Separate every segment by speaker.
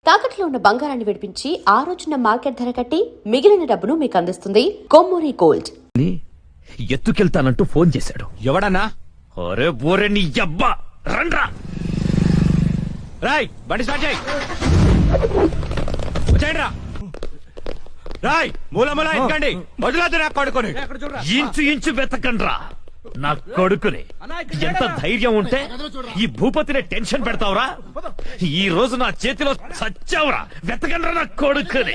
Speaker 1: తాకట్లో ఉన్న బంగారాన్ని విడిపించి ఆ రోజున మార్కెట్ ధర కట్టి మిగిలిన డబ్బును మీకు అందిస్తుంది కొమ్మూరి గోల్డ్.
Speaker 2: ఎత్తుకెళ్తానంటూ ఫోన్ చేశాడు.
Speaker 3: ఎవడన్నా?
Speaker 2: అరే బోరే నీ అబ్బా రండ్రా.
Speaker 3: రాయ్ బండి స్టార్ట్ చేయి. వచ్చేయండి రా. రాయ్ మూల మూల ఎక్కండి. వదిలేదు నా కొడుకుని.
Speaker 2: ఇంచు ఇంచు వెతకండ్రా నా కొడుకుని. ఎంత ధైర్యం ఉంటే ఈ భూపతిని టెన్షన్ పెడతావురా? ఈ రోజు నా చేతిలో చచ్చావురా. వెతకండ్రా నా కొడుకుని.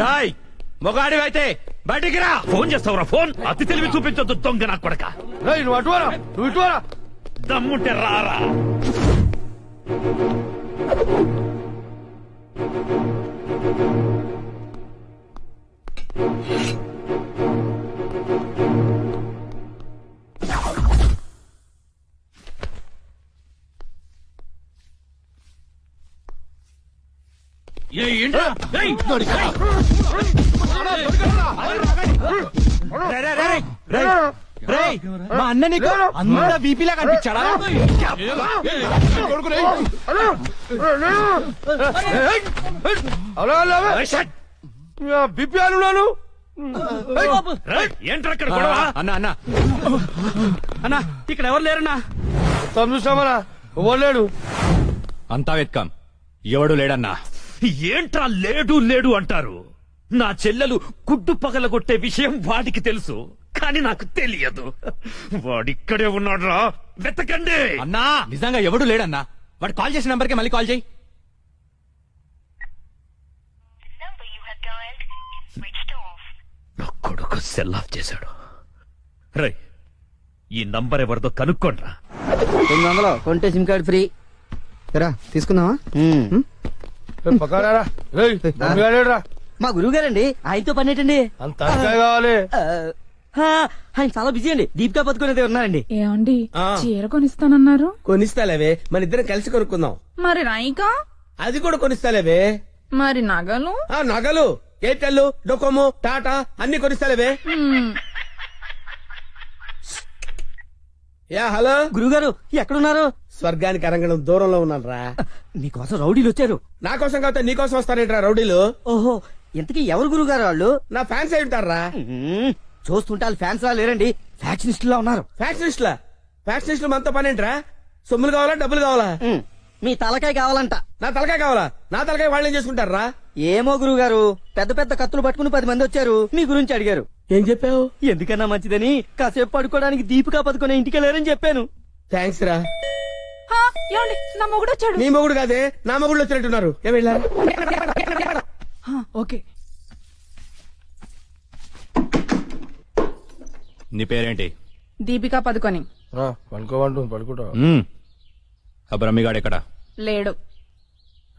Speaker 3: రాయ్ మొగాడి అయితే బయటికి రా.
Speaker 2: ఫోన్ చేస్తావురా ఫోన్? అతి తెలివి చూపించొద్దు దొంగ నా కొడక. దమ్ముంటే రారా.
Speaker 3: మా అన్న నీకు అంత బీపీలా కనిపించాడా?
Speaker 4: బీపీ అన్నాను.
Speaker 2: ఏంట్రా అక్కడ గొడవ?
Speaker 3: అన్న అన్న అన్న ఇక్కడ ఎవరు లేరన్నా?
Speaker 4: చూసామరా ఇవ్వలేడు.
Speaker 3: అంతా వెత్కాం, ఎవడు లేడన్నా.
Speaker 2: ఏంట్రా లేడు లేడు అంటారు? నా చెల్లెలు గుడ్డు పగలగొట్టే విషయం వాడికి తెలుసు, కానీ నాకు తెలియదు. వాడిక్కడే ఉన్నాడ్రా, వెతకండి.
Speaker 3: అన్నా నిజంగా ఎవడు లేడన్నా. వాడు కాల్ చేసిన నంబర్కి మళ్ళీ కాల్ చేయి.
Speaker 2: నా కొడుకు సెల్ ఆఫ్ చేశాడు. రై ఈ నంబర్ ఎవరిదో కనుక్కోండ్రా.
Speaker 5: 200 కొంటే సిమ్ కార్డ్ ఫ్రీ. రా తీసుకుందామా?
Speaker 4: పక్కరా రా.
Speaker 5: మా గురువు గారండి, ఆయనతో పని ఏంటండి?
Speaker 4: అంత కావాలి.
Speaker 5: ఆయన చాలా బిజీ అండి. దీపికా పదుకునేది ఉన్నారండి.
Speaker 6: ఏమండి చీర కొనిస్తానన్నారు?
Speaker 7: కొనిస్తాలేవే, మన ఇద్దరం కలిసి కొనుక్కుందాం.
Speaker 6: మరి రాయికా?
Speaker 7: అది కూడా కొనిస్తాలేవే.
Speaker 6: మరి నగలు?
Speaker 7: నగలు ఎయిర్టెల్, డొకోమో, టాటా అన్ని కొనిస్తాలేవే. యా హలో
Speaker 5: గురుగారు ఎక్కడున్నారు?
Speaker 7: స్వర్గానికి అరంగడం దూరంలో ఉన్నాను రా.
Speaker 5: మీకోసం రౌడీలు వచ్చారు.
Speaker 7: నా కోసం కాకపోతే నీ కోసం వస్తారేంట్రా రౌడీలు?
Speaker 5: ఓహో, ఇంతకీ ఎవరు గురుగారు వాళ్ళు?
Speaker 7: నా ఫ్యాన్స్ అయి ఉంటారా?
Speaker 5: చూస్తుంటే వాళ్ళు ఫ్యాన్స్ లా లేరండి, ఫ్యాక్షనిస్ట్ లా ఉన్నారు.
Speaker 7: ఫ్యాక్షనిస్టులా? ఫ్యాక్షనిస్టులు మనతో పని ఏంట్రా? సొమ్ములు కావాలా డబ్బులు కావాలా?
Speaker 5: మీ తలకాయ కావాలంట.
Speaker 7: నా తలకాయ కావాలా? నా తలకాయ వాళ్ళు ఏం చేసుకుంటారా?
Speaker 5: ఏమో గురుగారు, పెద్ద పెద్ద కత్తులు పట్టుకుని 10 మంది వచ్చారు, మీ గురించి అడిగారు.
Speaker 7: ఏం చెప్పావు?
Speaker 5: ఎందుకన్నా మంచిదని కాసేపు పడుకోవడానికి దీపికా పదుకునే ఇంటికి వెళ్ళారని చెప్పాను.
Speaker 7: థ్యాంక్స్ రా.
Speaker 6: ఏమండి నా మొగుడు వచ్చాడు.
Speaker 7: నీ మొగుడు కాదే, నా మొగుడు వచ్చినట్టున్నారు. ఏం వెళ్ళా?
Speaker 6: ఓకే.
Speaker 3: నీ పేరేంటి?
Speaker 6: దీపికా పదుకొని.
Speaker 4: పడుకోమంటు పడుకుంటా.
Speaker 3: ఆ బ్రహ్మిగాడు ఎక్కడ?
Speaker 6: లేడు.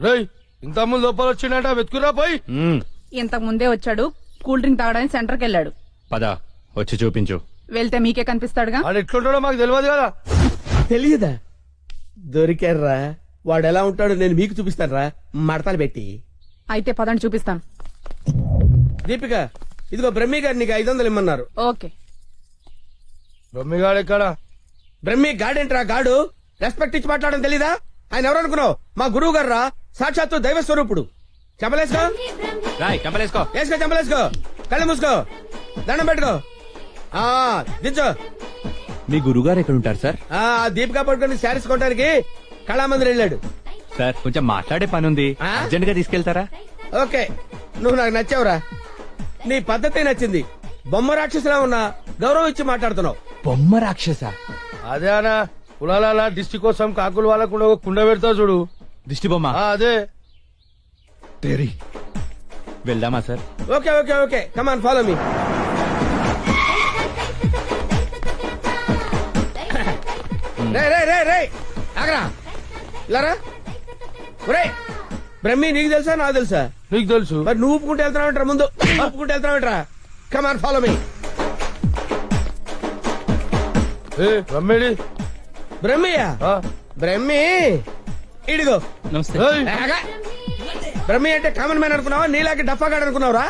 Speaker 4: రేయ్ ఇంత ముందు లోపల వచ్చిండట, వెతుకురా పోయి.
Speaker 6: ఇంతకు ముందే వచ్చాడు, కూల్ డ్రింక్ తాగడానికి సెంటర్కి వెళ్ళాడు.
Speaker 3: పద వచ్చి చూపించు.
Speaker 6: వెళ్తే మీకే కనిపిస్తాడుగా.
Speaker 4: వాడు ఎట్లుంటాడో మాకు తెలియదు కదా.
Speaker 7: తెలియదా? దొరికారా? వాడు ఎలా ఉంటాడో నేను మీకు చూపిస్తాను. మడతలు పెట్టి.
Speaker 6: అయితే పదండి చూపిస్తాను.
Speaker 7: దీపిక ఇదిగో బ్రహ్మి గారు నీకు 500 ఇమ్మన్నారు.
Speaker 6: ఓకే.
Speaker 4: బొమ్మిగాడు ఎక్కడ?
Speaker 7: బ్రహ్మి గాడేంట్రా గాడు? రెస్పెక్ట్ ఇచ్చి మాట్లాడడం తెలీదా? ఆయన ఎవరు అనుకున్నావు? మా గురువు గారు రా, సాక్షాత్తు దైవ స్వరూపుడు. చెంపలేసుకో.
Speaker 3: రాయ్ చంపలేసుకో.
Speaker 7: వేసుకో చెంపలేసుకో. కళ్ళు మూసుకో. దండం పెట్టుకో. దించో.
Speaker 3: మీ గురుగారు ఎక్కడ ఉంటారు సార్?
Speaker 7: దీపికా పట్టుకుని శారీస్ కొట్టడానికి కళామందిర్ వెళ్ళాడు.
Speaker 3: సార్ కొంచెం మాట్లాడే పని ఉంది, అర్జెంట్ గా తీసుకెళ్తారా?
Speaker 7: ఓకే, నువ్వు నాకు నచ్చావురా. నీ పద్ధతి నచ్చింది. బొమ్మ రాక్షసులా ఉన్నా గౌరవం ఇచ్చి మాట్లాడుతున్నావు.
Speaker 3: బొమ్మ రాక్షస?
Speaker 4: అదే అనా కులాల డిస్టిక్ కోసం కాకులు వాళ్ళకుండా ఒక కుండ పెడతావు చూడు,
Speaker 3: దిష్టి బొమ్మ.
Speaker 4: అదే.
Speaker 3: వెళ్దామా sir?
Speaker 7: Okay okay okay, come on follow me. ఆగరా ఇలారా. బ్రహ్మి నీకు తెలుసా నాకు తెలుసా?
Speaker 4: నీకు తెలుసు.
Speaker 7: మరి నువ్వు ఒప్పుకుంటే వెళ్తున్నావంటరా? ముందు ఒప్పుకుంటే వెళ్తున్నావంటరా? Come on follow me.
Speaker 4: బ్రహ్మేడి
Speaker 7: బ్రహ్మియా? బ్రహ్మి ఇడిగో.
Speaker 3: నమస్తే.
Speaker 7: బ్రహ్మి అంటే కామన్ మ్యాన్ అనుకున్నావా? నీలాగే డఫాగాడు అనుకున్నావురా?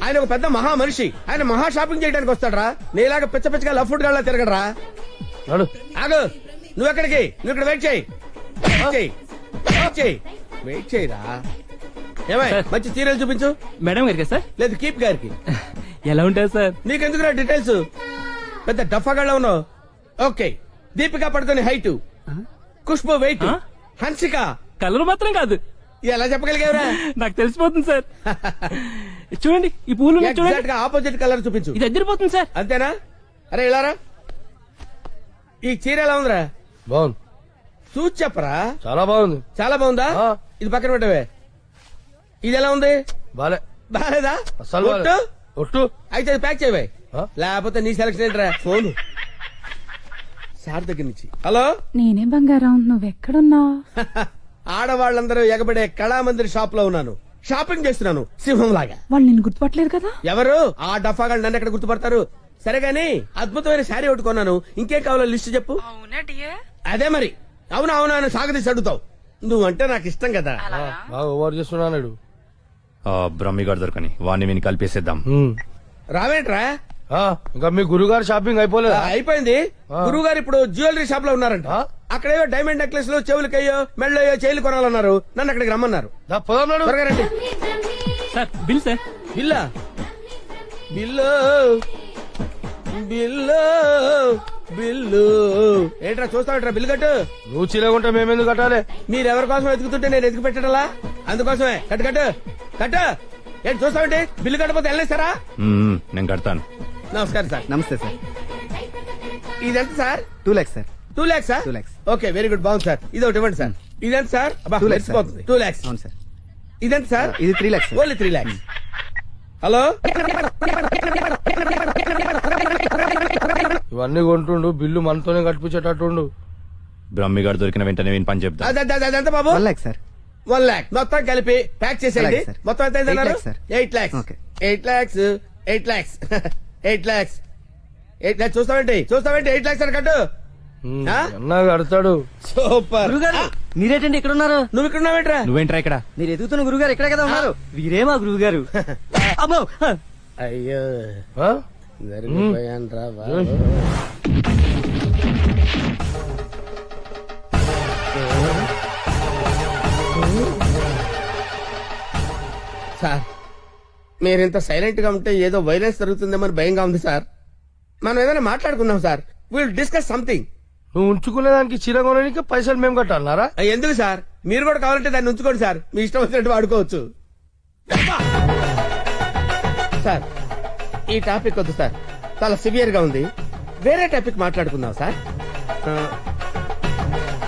Speaker 7: ఆయన ఒక పెద్ద మహా మనిషి. ఆయన మహా షాపింగ్ చేయడానికి వస్తాడరా. నీలాగా పిచ్చ పిచ్చగా లఫ్ ఫుడ్ గా తిరగడరా.
Speaker 4: నడు.
Speaker 7: ఆగు. నువ్వు ఎక్కడికి? నువ్వు ఇక్కడ వెయిట్ చేయి. వెయిట్ చేయి. వెయిట్ చేయి. వెయిట్ చేయరా. ఏమై మంచి సీరియల్ చూపించు.
Speaker 8: మేడం గారికి సార్
Speaker 7: లేదు కీప్ గారికి.
Speaker 8: ఎలా ఉంటారు సార్?
Speaker 7: నీకెందుకురా డీటెయిల్స్? పెద్ద డఫాగాళ్ళ ఉన్నావు. Okay, Deepika Padukone height, Khushbu weight, Hansika
Speaker 8: colour మాత్రం కాదు,
Speaker 7: ఎలా చెప్పగలిగావురా?
Speaker 8: నాకు తెలిసిపోతుంది సార్. చూడండి ఈ పూలు ఉన్నాయి చూడండి,
Speaker 7: ఎగ్జాక్ట్ గా ఆపోజిట్ కలర్ చూపించు.
Speaker 8: ఇది అదిరిపోతుంది సార్.
Speaker 7: అంతేనా? అరే ఇలారా. ఈ చీర ఎలా ఉందిరా?
Speaker 4: బాగుంది,
Speaker 7: చూసి చెప్పరా.
Speaker 4: చాలా బాగుంది.
Speaker 7: చాలా బాగుందా?
Speaker 4: ఆ.
Speaker 7: ఇది పక్కన పెట్టవే. ఇది ఎలా ఉంది?
Speaker 4: బాలే,
Speaker 7: బాలేదా?
Speaker 4: అసలు
Speaker 7: ఒట్టు?
Speaker 4: ఒట్టు.
Speaker 7: అయితే అది ప్యాక్ చేయవే.
Speaker 4: ఆ?
Speaker 7: లేకపోతే నీ సెలక్షన్ ఏంట్రా? ఫోన్ సార్ దగ్గర నుంచి. హలో.
Speaker 6: నేనే బంగారం, నువ్వెక్కడున్నావు?
Speaker 7: ఆడవాళ్ళందరూ ఎగబడే కళామందిర్ షాప్ లో ఉన్నాను. షాపింగ్ చేస్తున్నాను సింహం లాగా.
Speaker 6: వాళ్ళు నిన్ను గుర్తుపట్టలేదు కదా?
Speaker 7: ఎవరు ఆ డఫాగాళ్ళు నన్ను ఎక్కడ గుర్తుపడతారు? సరే గాని అద్భుతమైన శారీ ఒకటి కొన్నాను. ఇంకేం కావాలో లిస్ట్ చెప్పు. అదే మరి. అవునా అవునా అని సాగదీసి అడుగుతావు. నువ్వంటే నాకు ఇష్టం కదా.
Speaker 4: బాగా ఓవర్ చేస్తున్నాడు.
Speaker 3: బ్రహ్మిగాడు దొరకని వాడిని విని కలిపేసేద్దాం.
Speaker 7: రావేంట్రా?
Speaker 4: ఇంకా మీ గురుగారు షాపింగ్ అయిపోలేదా?
Speaker 7: అయిపోయింది.
Speaker 4: ఆ.
Speaker 7: గురువు గారు ఇప్పుడు జ్యువెలరీ షాప్ లో ఉన్నారంట.
Speaker 4: ఆ?
Speaker 7: అక్కడేవో డైమండ్ నెక్లెస్ లో చెవులకయ్యో మెళ్ళయ్యో చైలు కొనాలన్నారు. నన్ను అక్కడికి రమ్మన్నారు.
Speaker 4: దా, పోదాం నాడు.
Speaker 7: త్వరగా రండి.
Speaker 8: Sir bill sir.
Speaker 7: బిల్లా? బిల్లు బిల్లు బిల్లు ఏంట్రా చూస్తావుట్రా? బిల్లు కట్టు.
Speaker 4: నువ్వు చీలకుంటే మేమెందుకు కట్టాలి?
Speaker 7: మీరెవరి కోసం వెతుకుతుంటే నేను ఎతికి పెట్టడలా? అందుకోసమే. కట్టు కట్టు కట్టు. ఏంటి చూస్తావంటే? బిల్లు కట్టకపోతే వెళ్ళేస్తారా?
Speaker 3: నేను కడతాను.
Speaker 7: నమస్కారం సార్.
Speaker 5: నమస్తే సార్.
Speaker 7: ఇదెంత sir?
Speaker 5: 2 lakhs sir.
Speaker 7: 2 lakhs.
Speaker 5: 2 lakhs.
Speaker 7: Okay, very good, బాగుంది సార్. ఇది ఒకటి ఇవ్వండి సార్. ఇదెంత సార్?
Speaker 5: 2 lakhs sir.
Speaker 7: 2 lakhs.
Speaker 5: అవును సార్.
Speaker 7: ఇదెంత సార్?
Speaker 5: ఇది 3 lakhs sir.
Speaker 7: Only 3 lakhs. Hello.
Speaker 4: ఇవన్నీ కొంటుండు, బిల్లు మనతోనే కట్టించేటట్టుండు.
Speaker 3: బ్రహ్మిగాడు దొరికిన వెంటనే విని పని చెప్తా.
Speaker 7: అదంత బాబు?
Speaker 5: 1 lakh సార్.
Speaker 7: 1 lakh మొత్తం కలిపి ప్యాక్ చేసేయండి.
Speaker 5: అలాగే సార్.
Speaker 7: మొత్తం ఎంత అయిందన్నారు?
Speaker 5: 8 lakhs sir.
Speaker 7: 8 lakhs.
Speaker 5: Okay.
Speaker 7: 8 lakhs. 8 lakhs. 8 lakhs. 8 lakhs. చూస్తావేంటి 8 lakhs అని కట్టు. ఆ?
Speaker 4: అన్నా కడతాడు.
Speaker 7: సూపర్.
Speaker 5: గురుగారు మీరేటండి ఇక్కడ ఉన్నారు?
Speaker 7: నువ్వు ఇక్కడ ఉన్నావేంట్రా?
Speaker 3: నువ్వేంట్రా ఇక్కడ?
Speaker 5: మీరు ఎదుగుతున్న గురుగారు ఇక్కడే కదా ఉన్నారు. వీరే మా గురువు గారు. అమ్మో.
Speaker 7: అయ్యో
Speaker 4: ఆ?
Speaker 7: జరిగిపోయానురా బాబు. సార్, మీరింత సైలెంట్ గా ఉంటే ఏదో వైలెన్స్ జరుగుతుందేమని భయంగా ఉంది సార్. మనం ఏదైనా మాట్లాడుకుందాం సార్. Will discuss something.
Speaker 4: నువ్వు ఉంచుకునే దానికి చీర కొనడానికి పైసలు మేము కట్టాలన్నారా?
Speaker 7: ఎందుకు సార్? మీరు కూడా కావాలంటే దాన్ని ఉంచుకోండి సార్. మీ ఇష్టం వచ్చినట్టు వాడుకోవచ్చు. సార్, ఈ టాపిక్ వద్దు సార్, చాలా సివియర్ గా ఉంది. వేరే టాపిక్ మాట్లాడుకుందాం సార్.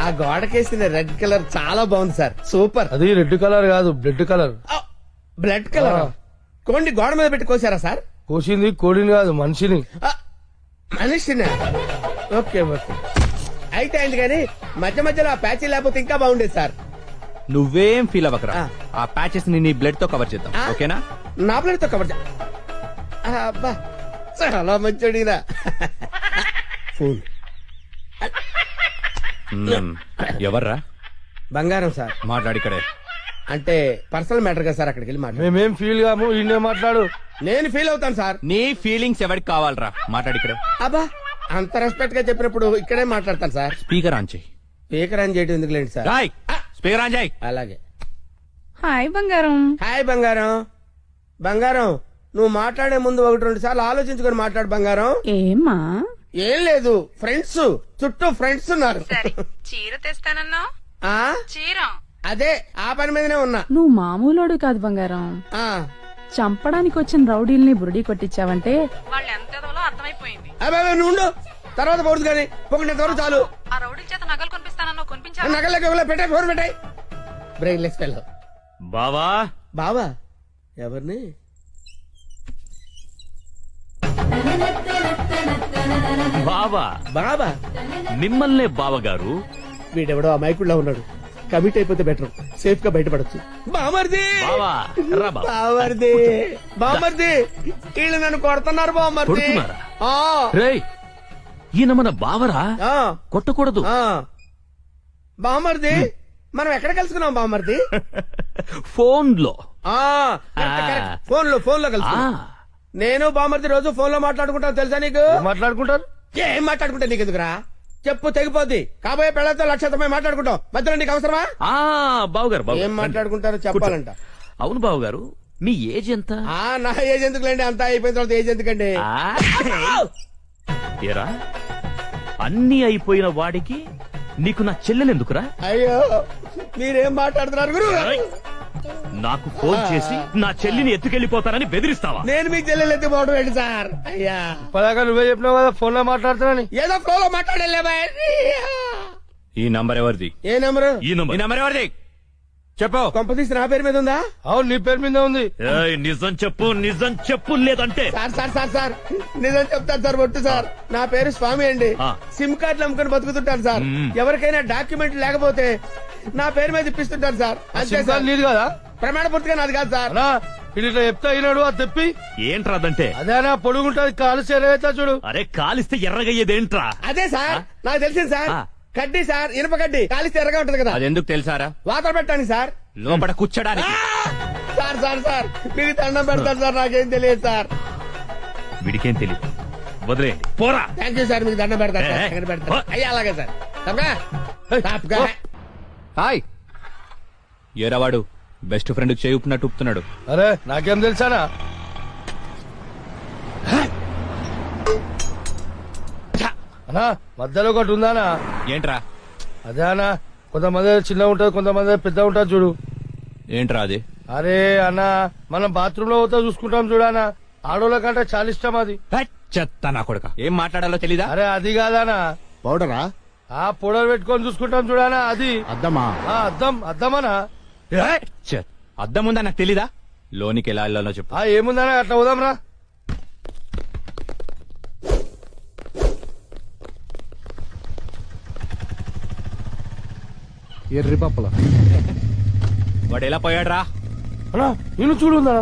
Speaker 7: ఆ గోడకేసిన రెడ్ కలర్ చాలా బాగుంది సార్. సూపర్.
Speaker 4: అది రెడ్ కలర్ కాదు, బ్లడ్ కలర్.
Speaker 7: Blood colour.
Speaker 4: ఆ.
Speaker 7: కోండి గోడ మీద పెట్టి కోసారా సార్?
Speaker 4: కోసింది కోడిని కాదు, మనిషిని.
Speaker 7: మనిషినా? ఓకే ఓకే, అయితే అయింది. కానీ మధ్య మధ్యలో ఆ ప్యాచీ లేకపోతే ఇంకా బాగుండేది సార్.
Speaker 3: నువ్వేం ఫీల్ అవ్వకరా.
Speaker 7: ఆ.
Speaker 3: ఆ ప్యాచెస్ ని నీ బ్లడ్ తో కవర్ చేద్దాం.
Speaker 7: ఆ?
Speaker 3: ఓకేనా?
Speaker 7: నా ప్లేట్ తో కవర్ అబ్బా, చాలా మంచోడినా. ఫోన్.
Speaker 3: ఎవర్రా?
Speaker 7: బంగారం సార్.
Speaker 3: మాట్లాడిక్కడే.
Speaker 7: అంటే పర్సనల్ మ్యాటర్ కదా సార్, అక్కడికి వెళ్ళి మాట్లాడు.
Speaker 4: మేమేం ఫీల్ కాము, ఈయనే మాట్లాడు.
Speaker 7: నేను ఫీల్ అవుతాను సార్.
Speaker 3: నీ ఫీలింగ్స్ ఎవరికి కావాలరా? మాట్లాడిక్కడే.
Speaker 7: అబ్బా, అంత రెస్పెక్ట్ గా చెప్పినప్పుడు ఇక్కడే మాట్లాడతాను సార్.
Speaker 3: స్పీకర్ ఆన్ చేయి.
Speaker 7: స్పీకర్ అని చేయడం ఎందుకు లేండి సార్?
Speaker 3: రాయ్ స్పీకర్ ఆన్ చేయి.
Speaker 7: అలాగే.
Speaker 6: హాయ్ బంగారం.
Speaker 7: హాయ్ బంగారం. బంగారం, నువ్వు మాట్లాడే ముందు 1-2 సార్లు ఆలోచించుకొని మాట్లాడు బంగారం.
Speaker 6: ఏమ్మా?
Speaker 7: ఏం లేదు, ఫ్రెండ్స్ చుట్టూ ఫ్రెండ్స్ ఉన్నారు.
Speaker 6: చీర తెస్తానన్నా?
Speaker 7: ఆ
Speaker 6: చీర?
Speaker 7: అదే ఆ పని మీదనే ఉన్నా.
Speaker 6: నువ్వు మామూలోడు కాదు బంగారం.
Speaker 7: ఆ
Speaker 6: చంపడానికి వచ్చిన రౌడీల్ని బురుడి కొట్టించావంటే వాళ్ళు ఎంత అర్థమైపోయింది.
Speaker 7: అబ్బాయి నువ్వు ఉండు, తర్వాత పడుతుంది కానీ పొగినంత వరకు చాలు.
Speaker 6: ఆ రౌడీల చేత నగలు కొనిపిస్తానన్నా కొనిపించావా?
Speaker 7: నగలకి పెట్టాయి, ఫోన్ పెట్టాయి. Brainless fellow.
Speaker 3: బావా
Speaker 7: బావా? ఎవరిని?
Speaker 2: బావా
Speaker 7: బాబా?
Speaker 2: మిమ్మల్నే బావగారు.
Speaker 7: వీడెవడో అమాయకుడిలా ఉన్నాడు. కమిట్ అయిపోతే బెటర్, సేఫ్ గా బయటపడచ్చు. బామర్ది,
Speaker 2: బావా రా బావా.
Speaker 7: బామర్ది, బామర్ది, వీళ్ళు నన్ను కొడుతున్నారు బామర్ది.
Speaker 2: కొడుతున్నారా?
Speaker 7: ఆ,
Speaker 2: రేయ్, ఈయన మన బావరా?
Speaker 7: ఆ,
Speaker 2: కొట్టకూడదు.
Speaker 7: ఆ. బామర్ది, మనం ఎక్కడ కలుసుకున్నాం బామర్ది?
Speaker 2: ఫోన్ లో.
Speaker 7: ఆ, కరెక్ట్, కరెక్ట్. ఫోన్ లో కలుసు. నేను బామర్ది రోజు ఫోన్ లో మాట్లాడుకుంటాను తెలుసా నీకు?
Speaker 4: ఏం మాట్లాడుకుంటారు?
Speaker 7: ఏం మాట్లాడుకుంటా నీకు ఎందుకురా? చెప్పు తెగిపోద్ది. కాబోయే పెళ్లతో 1,90,000 మాట్లాడుకుంటాం. మధ్యలో నీకు అవసరమా?
Speaker 2: బావుగారు
Speaker 7: ఏం మాట్లాడుకుంటారో చెప్పాలంట.
Speaker 2: అవును బావుగారు, మీ ఏజ్ ఎంత?
Speaker 7: నా ఏజ్ ఎందుకులేండి, అంతా అయిపోయిన తర్వాత ఏజ్ ఎందుకండి?
Speaker 2: ఏరా, అన్ని అయిపోయిన వాడికి నీకు నా చెల్లెలెందుకురా?
Speaker 7: అయ్యో మీరేం మాట్లాడుతున్నారు గురు?
Speaker 2: నాకు ఫోన్ చేసి నా చెల్లిని ఎత్తుకెళ్లిపోతానని బెదిరిస్తావా?
Speaker 7: నేను మీకు చెల్లెలు ఎత్తిపోవడం ఏంటి సార్? అయ్యా
Speaker 4: పదాక నువ్వే చెప్పినావు కదా ఫోన్ లో మాట్లాడుతున్నాని.
Speaker 7: ఏదో ఫ్లోలో మాట్లాడలే.
Speaker 3: ఈ నంబర్ ఎవరిది?
Speaker 7: ఏ నెంబరు?
Speaker 2: ఈ
Speaker 3: ఈ
Speaker 2: నంబర్.
Speaker 3: నంబర్ ఎవరిది చెప్పు.
Speaker 7: కొంపతీసి నా పేరు మీద ఉందా?
Speaker 4: అవును నీ పేరు మీద ఉంది.
Speaker 2: ఏయ్, నిజం చెప్పు లేదంటే
Speaker 7: సార్ నిజం చెప్తాను సార్. ఒట్టు సార్, నా పేరు స్వామి అండి.
Speaker 2: ఆ.
Speaker 7: సిమ్ కార్డులు అమ్ముకొని బతుకుతుంటాను సార్.
Speaker 2: మ్మ్.
Speaker 7: ఎవరికైనా డాక్యుమెంట్ లేకపోతే నా పేరు మీద ఇప్పిస్తుంటారు సార్. అంతే
Speaker 4: సిమ్
Speaker 7: సార్.
Speaker 4: కార్డు నీది కదా
Speaker 7: ప్రమాణ పూర్తిగా నాది కాదు సార్.
Speaker 4: అన్నా ఇది ఇట్లా చెప్తా అయినాడు అది తెప్పి.
Speaker 2: ఏంట్రా అదంటే?
Speaker 4: అదేనా పొడుగుంటది కాలు చేరవేస్తా చూడు.
Speaker 2: అరే, కాలిస్తే ఎర్రగయ్యేదేంట్రా?
Speaker 7: అదే సార్ నాకు తెలిసింది సార్.
Speaker 2: ఆ.
Speaker 7: కడ్డీ సార్, ఇనుప కడ్డీ కాలిస్తే ఎర్రగా ఉంటది కదా.
Speaker 3: అది ఎందుకు తెలుసారా?
Speaker 7: వాతలు పెట్టండి సార్.
Speaker 3: లోపల కూర్చోడానికి.
Speaker 7: సార్ మీకు దండం పెడతాను సార్. నాకేం తెలియదు సార్.
Speaker 2: వీడికేం తెలియదు, వదిలేయండి. పోరా.
Speaker 7: Thank you sir. మీకు దండం పెడతాను సార్.
Speaker 2: ఏ, ఏ.
Speaker 7: ఎక్కడ పెడతాను? అయ్యా అలాగే సార్. తప్పగా? తప్పగా.
Speaker 3: హాయ్ ఏరావాడు బెస్ట్ ఫ్రెండ్ చేయుపునట్టు ఉప్పుతున్నాడు.
Speaker 4: అరే నాకేం తెలుసానా? అన్నా మధ్యలో ఒకటి ఉందానా?
Speaker 3: ఏంట్రా?
Speaker 4: అదే అన్నా, కొంతమంది చిన్న ఉంటది, కొంతమంది పెద్ద ఉంటది చూడు.
Speaker 3: ఏంట్రా అది?
Speaker 4: అరే అన్నా, మనం బాత్రూమ్ లో పోతా చూసుకుంటాం చూడనా, ఆడోళ్ళ కంటే చాలా ఇష్టం అది.
Speaker 3: చెత్త నా కొడుక. ఏం మాట్లాడాలో తెలీదా?
Speaker 4: అరే అది కాదానా,
Speaker 9: పౌడరా?
Speaker 4: ఆ పొడలు పెట్టుకొని చూసుకుంటాం చూడనా, అది
Speaker 9: అద్దమా?
Speaker 4: అద్దమనా.
Speaker 3: చెత్. అద్దం ఉందా నాకు తెలీదా? లోనికి ఎలా వెళ్ళాలో చెప్పు.
Speaker 4: ఏముందనా, అట్లా పోదాం రా.
Speaker 9: ఎర్రి పప్పల
Speaker 3: వాడు ఎలా పోయాడు రా?
Speaker 4: అన్నా నేను చూడు ఉందా.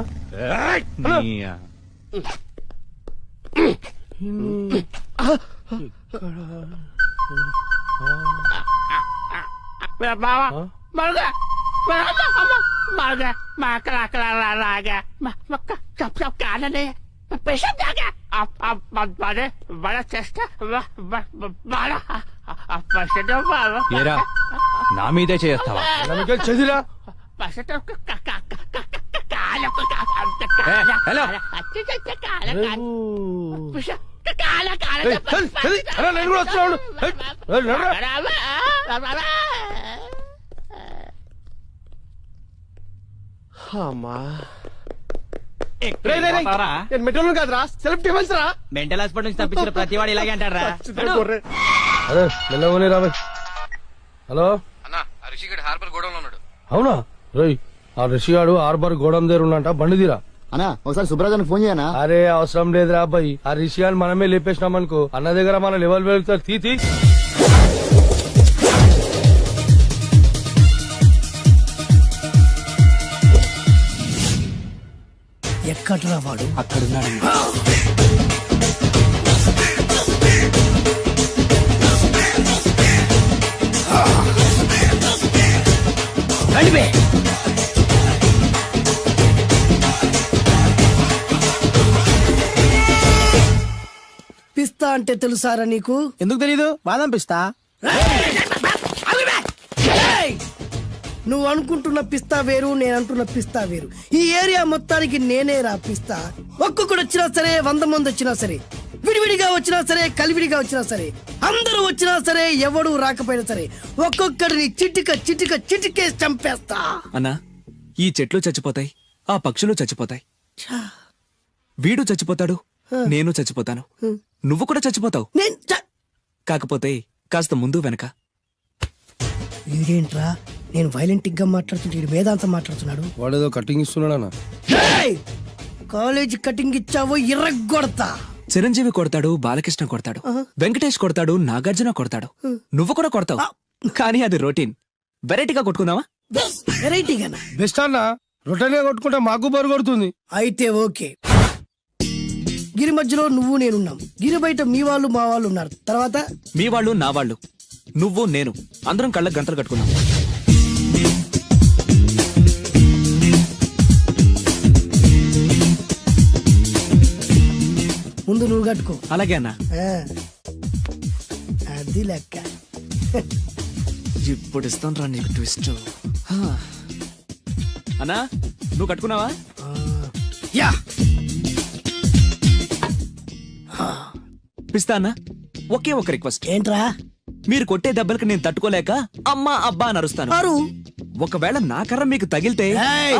Speaker 3: ఏరా నా మీదే చేస్తావా?
Speaker 4: చదిరా
Speaker 3: హలో
Speaker 4: నేను కూడా వస్తున్నాడు.
Speaker 7: మెట్రోలు కాదురా, సెలబ్రిటీ రా.
Speaker 5: మెంటల్ హాస్పిటల్ నుంచి తప్పించిన ప్రతి వాడు ఇలాగే అంటారా?
Speaker 4: అదే మెల్లగోని రాబోయ్. హలో అవునా? రేయ్ ఆ రిషిగాడు హార్బర్ గోడం దగ్గర ఉన్నంట, బండి తీరా.
Speaker 9: అన్నా ఒకసారి సుబ్రాజానికి ఫోన్ చేయనా?
Speaker 4: అరే అవసరం లేదురా అబ్బాయి, ఆ రిషిగాని మనమే లేపేసినాం అనుకో, అన్న దగ్గర మన లెవెల్ వెళ్తారు. తీ
Speaker 5: ఎక్కడ్రా వాడు?
Speaker 3: అక్కడున్నాడు.
Speaker 5: పిస్తా అంటే తెలుసారా నీకు? ఎందుకు తెలీదు? బాదం పిస్తా. నువ్వు అనుకుంటున్న పిస్తా వేరు, నేను అంటున్న పిస్తా వేరు. ఈ ఏరియా మొత్తానికి నేనే రా పిస్తా. ఒక్కొక్కడు వచ్చినా సరే, 100 మంది వచ్చినా సరే, విడివిడిగా వచ్చినా సరే, కలివిడిగా వచ్చినా సరే, అందరూ వచ్చినా సరే, ఎవడు రాకపోయినా సరే, ఒక్కొక్కడిని చిటికేసి చంపేస్తా.
Speaker 10: అన్నా ఈ చెట్లు చచ్చిపోతాయి, ఆ పక్షులు చచ్చిపోతాయి, వీడు చచ్చిపోతాడు, నేను చచ్చిపోతాను, నువ్వు కూడా చచ్చిపోతావు. కాకపోతే కాస్త ముందు వెనక.
Speaker 5: వీడేంట్రా నేను వైలెంట్ గా మాట్లాడుతుంటే వేదాంతం మాట్లాడుతున్నాడు.
Speaker 4: వాడేదో కటింగ్ ఇస్తున్నాడా?
Speaker 5: కాలేజ్ కటింగ్ ఇచ్చావో ఇర్రగొడతా.
Speaker 10: చిరంజీవి కొడతాడు, బాలకృష్ణ కొడతాడు, వెంకటేష్ కొడతాడు, నాగార్జున కొడతాడు, నువ్వు కూడా కొడతావు. కానీ అది రొటీన్. వెరైటీగా కొట్టుకుందామా?
Speaker 5: వెరైటీగానా?
Speaker 4: బెస్ట్ అన్న, రొటనే కొట్టుకుంటే మాకు బరు కొడుతుంది.
Speaker 5: అయితే ఓకే. గిరి మధ్యలో నువ్వు నేనున్నాం, గిరి బయట మీ వాళ్ళు మా వాళ్ళు ఉన్నారు. తర్వాత
Speaker 10: మీ వాళ్ళు నా వాళ్ళు, నువ్వు నేను, అందరం కళ్ళకు గంటలు కట్టుకున్నాం.
Speaker 5: ముందు నువ్వు కట్టుకో.
Speaker 10: అలాగే అన్నా.
Speaker 5: అది అది లెక్క.
Speaker 10: ఇప్పుడు ఇస్తాను రా నీకు ట్విస్ట్. అన్నా నువ్వు కట్టుకున్నావా?
Speaker 5: యా
Speaker 10: పిస్తా అన్నా, ఒకే ఒక రిక్వెస్ట్.
Speaker 5: ఏంట్రా?
Speaker 10: మీరు కొట్టే దెబ్బలకి నేను తట్టుకోలేక అమ్మా అబ్బా అని అరుస్తాను.
Speaker 5: అరు
Speaker 10: ఒకవేళ నా కర్ర మీకు తగిలితే,
Speaker 5: ఏయ్!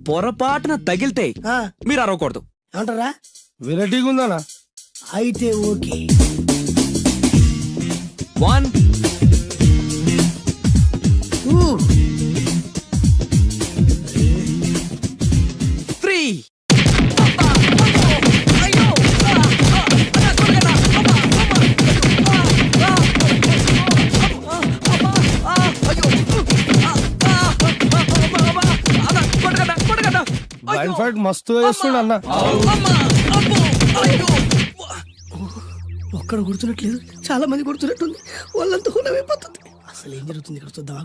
Speaker 10: పొరపాటున తగిలితే
Speaker 5: ఆ,
Speaker 10: మీరు అరవకూడదు.
Speaker 5: ఏమంటారా?
Speaker 4: వెరైటీగా ఉందనా?
Speaker 5: అయితే ఓకే.
Speaker 10: 1
Speaker 5: ఊ,
Speaker 10: 3
Speaker 4: బ్లైండ్ ఫైట్ మస్తు వేస్తుండ అన్న.
Speaker 5: ఒక్కడ గుర్తున్నట్లేదు, చాలా మంది గుర్తున్నట్టుంది. వాళ్ళంతా హులమైపోతుంది. అసలు ఏం జరుగుతుంది ఇక్కడ చూద్దాం.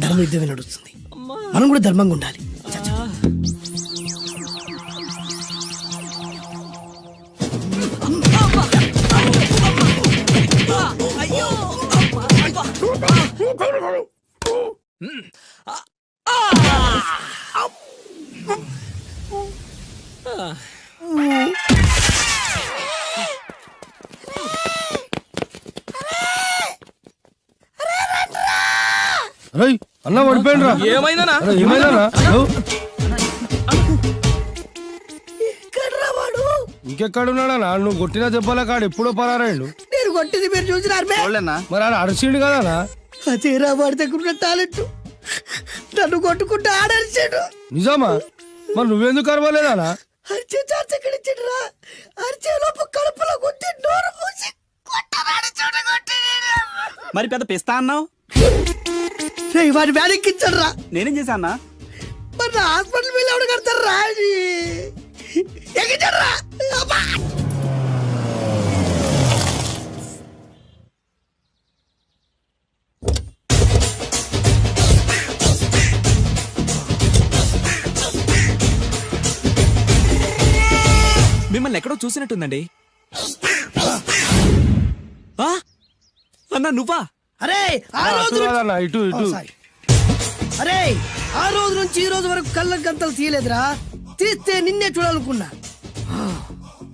Speaker 5: ధర్మ యుద్ధమే నడుస్తుంది. మనం కూడా ధర్మంగా ఉండాలి. చచ్చా.
Speaker 4: అరే అన్న పడిపోయింది రా.
Speaker 8: ఏమైందనా?
Speaker 4: అరే ఏమైందనా?
Speaker 5: ఎక్కడ్రా వాడు?
Speaker 4: ఇంకెక్కడున్నాడనా? నువ్వు కొట్టిన దెబ్బల కాడు ఎప్పుడో పరారాడు.
Speaker 5: నేను కొట్టింది మీరు చూసినారు.
Speaker 4: మరి ఆడ అరిసిండు కదనా?
Speaker 5: అదేరా వాడి దగ్గర ఉన్న టాలెంట్. నన్ను కొట్టుకుంటూ ఆడరిచాడు.
Speaker 4: నిజమా? మరి నువ్వెందుకు అరవలేదానా?
Speaker 5: అరిచే ఛాన్స్ ఎక్కడ ఇచ్చాడురా? అరిచే లోపు కడుపులో కొట్టి నోరు మూసి కొట్టరాడు చూడగొట్టి.
Speaker 8: మరి పెద్ద పిస్తా అన్నావు,
Speaker 5: వాడి వ్యాధికి ఇచ్చాడు రా.
Speaker 8: నేనేం చేశా అన్నా?
Speaker 5: మరి నా హాస్పిటల్ బిల్ ఎవడు కడతారు రా? ఎక్కించాడు రా. అబ్బా!
Speaker 10: మిమ్మల్ని ఎక్కడో చూసినట్టుందండి. ఆ? అన్నా నువ్వా?
Speaker 5: అరే ఆ రోజు
Speaker 4: కాదన్నా, ఇటు ఇటు.
Speaker 5: సారీ. అరే ఆ రోజు నుంచి ఈ రోజు వరకు కళ్ళ గంతలు తీయలేదురా. తీస్తే నిన్నే చూడాలనుకున్నా.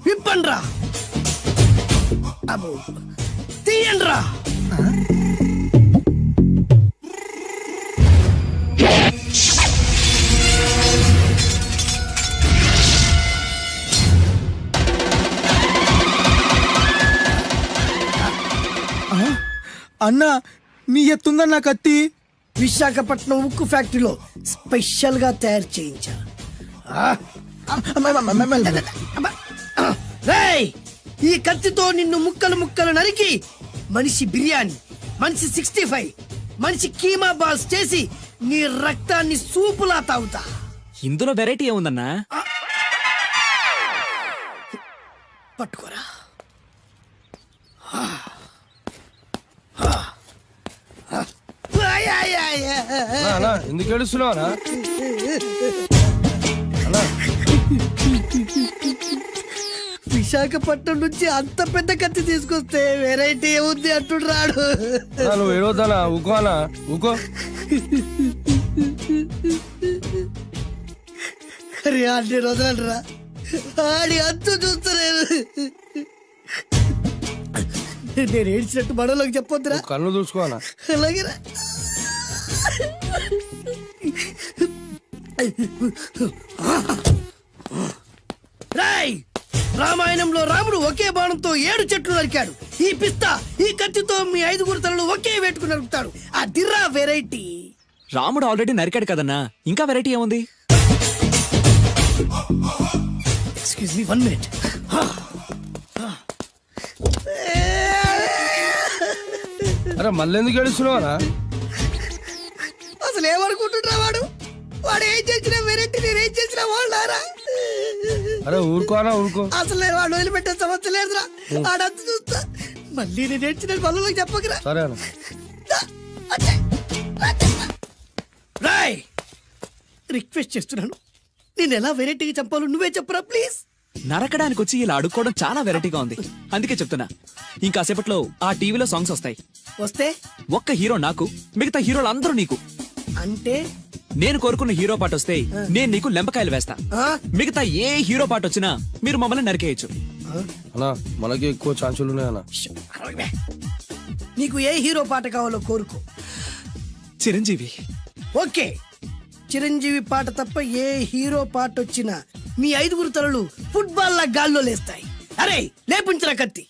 Speaker 5: విప్పండ్రా. అబ్బో తీయండ్రా.
Speaker 8: అన్నా నీ ఎత్తుందన్నా కత్తి.
Speaker 5: విశాఖపట్నం ఉక్కు ఫ్యాక్టరీలో స్పెషల్ గా తయారు చేయించా. రేయ్, ఈ కత్తితో నిన్ను ముక్కలు ముక్కలు నరికి మనిషి బిర్యానీ, మనిషి 65, మనిషి కీమా బాల్స్ చేసి నీ రక్తాన్ని సూపులా తాగుతా.
Speaker 10: ఇందులో వెరైటీ ఏముందన్నా?
Speaker 5: పట్టుకోరా.
Speaker 4: అన్నా, ఎందుకు ఏడుస్తున్నావా?
Speaker 5: విశాఖపట్నం నుంచి అంత పెద్ద కత్తి తీసుకొస్తే వెరైటీ ఏముంది అంటుడు రాడు.
Speaker 4: నువ్వు ఏడవద్దానా? ఊకో అన్నా, ఊకో.
Speaker 5: అరే అన్ని రోజులరా ఆడి అంతు చూస్తలేదు. నేను ఏడ్చినట్టు మనలోకి చెప్పొద్దురా.
Speaker 4: కళ్ళు చూసుకోనా?
Speaker 5: అలాగేరా. రాయ్, రామాయణంలో రాముడు ఒకే బాణంతో 7 చెట్లు నరికాడు. ఈ పిస్తా ఈ కత్తితో మీ 5 తలలు ఒకే వేటుకు నరుకుతాడు. ఆ దిర్రా వెరైటీ.
Speaker 10: రాముడు ఆల్రెడీ నరికాడు కదన్నా, ఇంకా వెరైటీ ఏముంది?
Speaker 5: Excuse me 1 minute.
Speaker 4: అరే మళ్ళీ ఎందుకు ఏడుస్తున్నావా?
Speaker 5: అసలు ఏమనుకుంటున్నా వాడు? వాడు ఏం చేసినా వెరైటీ, నేనేం చేసినా వాళ్ళారా?
Speaker 4: అరే ఊరుకోనా, ఊరుకో.
Speaker 5: అసలు నేను వాడు వదిలిపెట్టే సమస్య లేదురా. ఆడంత చూస్తా. మళ్ళీ నేను ఏడ్చిన పనులకు చెప్పకరా.
Speaker 4: సరే అన్న.
Speaker 5: రాయ్, రిక్వెస్ట్ చేస్తున్నాను, నేను ఎలా వెరైటీగా చంపాలో నువ్వే చెప్పరా ప్లీజ్.
Speaker 10: నరకడానికి వచ్చి ఇలా అడుక్కోవడం చాలా వెరైటీగా ఉంది. అందుకే చెప్తున్నా, ఇంకాసేపట్లో ఆ టీవీలో సాంగ్స్ వస్తాయి.
Speaker 5: వస్తే
Speaker 10: ఒక్క హీరో నాకు, మిగతా హీరోలు అందరూ నీకు.
Speaker 5: అంటే
Speaker 10: నేను కోరుకున్న హీరో పాట వస్తే నేను నీకు లెంపకాయలు వేస్తా.
Speaker 5: ఆ?
Speaker 10: మిగతా ఏ హీరో పాట వచ్చినా మీరు మమ్మల్ని నరికేయచ్చు.
Speaker 4: అన్నా మనకి ఎక్కువ ఛాన్సులు ఉన్నాయన్నా.
Speaker 5: అరవై. నీకు ఏ హీరో పాట కావాలో కోరుకో.
Speaker 10: చిరంజీవి.
Speaker 5: ఓకే, చిరంజీవి పాట తప్ప ఏ హీరో పాట వచ్చినా మీ 5 తలలు ఫుట్బాల్ లా గాల్లో లేస్తాయి. అరే లేపుంచరా కత్తి.